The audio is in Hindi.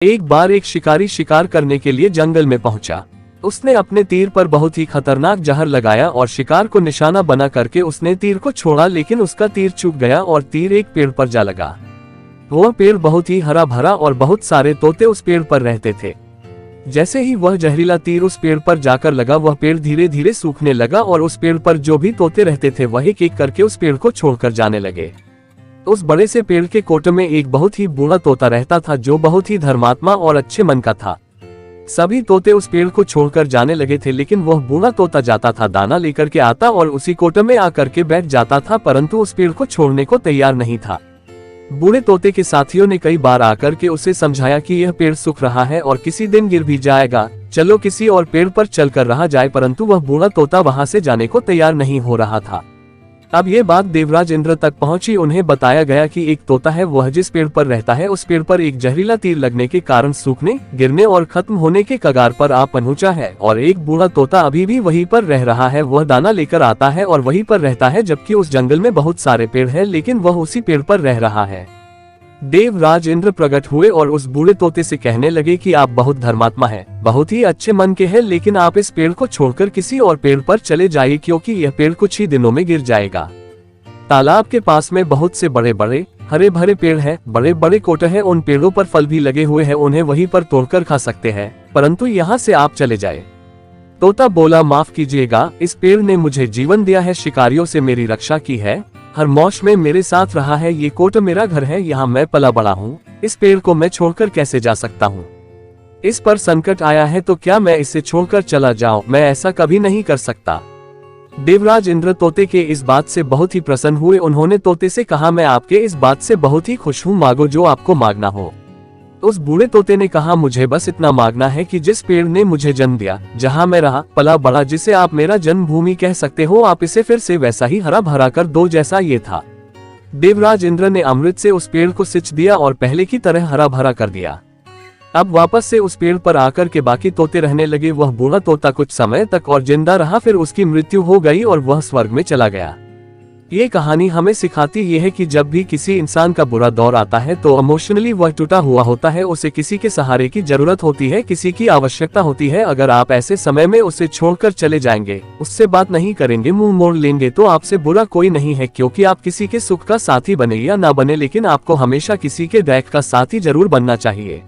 एक बार एक शिकारी शिकार करने के लिए जंगल में पहुंचा। उसने अपने तीर पर बहुत ही खतरनाक जहर लगाया और शिकार को निशाना बना करके उसने तीर को छोड़ा, लेकिन उसका तीर चूक गया और तीर एक पेड़ पर जा लगा। वह पेड़ बहुत ही हरा भरा और बहुत सारे तोते उस पेड़ पर रहते थे। जैसे ही वह जहरीला तीर उस पेड़ पर जाकर लगा, वह पेड़ धीरे धीरे सूखने लगा और उस पेड़ पर जो भी तोते रहते थे वह एक एक करके उस पेड़ को छोड़कर जाने लगे। उस बड़े से पेड़ के कोटे में एक बहुत ही बूढ़ा तोता रहता था जो बहुत ही धर्मात्मा और अच्छे मन का था। सभी तोते उस पेड़ को छोड़कर जाने लगे थे, लेकिन वह बूढ़ा तोता जाता था, दाना लेकर के आता और उसी कोटे में आकर के बैठ जाता था, परंतु उस पेड़ को छोड़ने को तैयार नहीं था। बूढ़े तोते के साथियों ने कई बार आकर के उसे समझाया कि यह पेड़ सूख रहा है और किसी दिन गिर भी जाएगा, चलो किसी और पेड़ पर चलकर रहा जाए, परंतु वह बूढ़ा तोता वहां से जाने को तैयार नहीं हो रहा था। अब ये बात देवराज इंद्र तक पहुंची। उन्हें बताया गया कि एक तोता है, वह जिस पेड़ पर रहता है उस पेड़ पर एक जहरीला तीर लगने के कारण सूखने, गिरने और खत्म होने के कगार पर आ पहुंचा है, और एक बूढ़ा तोता अभी भी वहीं पर रह रहा है। वह दाना लेकर आता है और वहीं पर रहता है, जबकि उस जंगल में बहुत सारे पेड़ है, लेकिन वह उसी पेड़ पर रह रहा है। देवराज इंद्र प्रकट हुए और उस बूढ़े तोते से कहने लगे कि आप बहुत धर्मात्मा हैं, बहुत ही अच्छे मन के हैं, लेकिन आप इस पेड़ को छोड़कर किसी और पेड़ पर चले जाइए, क्योंकि यह पेड़ कुछ ही दिनों में गिर जाएगा। तालाब के पास में बहुत से बड़े बड़े हरे भरे पेड़ हैं, बड़े बड़े कोटे हैं, उन पेड़ों पर फल भी लगे हुए हैं, उन्हें वहीं पर तोड़कर खा सकते हैं, परंतु यहाँ से आप चले जाए। तोता बोला, माफ कीजिएगा, इस पेड़ ने मुझे जीवन दिया है, शिकारियों से मेरी रक्षा की है, हर मौसम में मेरे साथ रहा है, ये कोट मेरा घर है, यहाँ मैं पला बड़ा हूँ, इस पेड़ को मैं छोड़कर कैसे जा सकता हूँ? इस पर संकट आया है तो क्या मैं इसे छोड़कर चला जाऊं? मैं ऐसा कभी नहीं कर सकता। देवराज इंद्र तोते के इस बात से बहुत ही प्रसन्न हुए। उन्होंने तोते से कहा, मैं आपके इस बात से बहुत ही खुश हूँ, मांगो जो आपको मांगना हो। उस बूढ़े तोते ने कहा, मुझे बस इतना मांगना है कि जिस पेड़ ने मुझे जन्म दिया, जहाँ मैं रहा पला बड़ा, जिसे आप मेरा जन्मभूमि कह सकते हो, आप इसे फिर से वैसा ही हरा भरा कर दो जैसा ये था। देवराज इंद्र ने अमृत से उस पेड़ को सिंच दिया और पहले की तरह हरा भरा कर दिया। अब वापस से उस पेड़ पर आकर के बाकी तोते रहने लगे। वह बूढ़ा तोता कुछ समय तक और जिंदा रहा, फिर उसकी मृत्यु हो गई और वह स्वर्ग में चला गया। ये कहानी हमें सिखाती ये है कि जब भी किसी इंसान का बुरा दौर आता है तो इमोशनली वह टूटा हुआ होता है, उसे किसी के सहारे की जरूरत होती है, किसी की आवश्यकता होती है। अगर आप ऐसे समय में उसे छोड़कर चले जाएंगे, उससे बात नहीं करेंगे, मुंह मोड़ लेंगे, तो आपसे बुरा कोई नहीं है, क्योंकि आप किसी के सुख का साथी बने या ना बने, लेकिन आपको हमेशा किसी के दुख का साथी जरूर बनना चाहिए।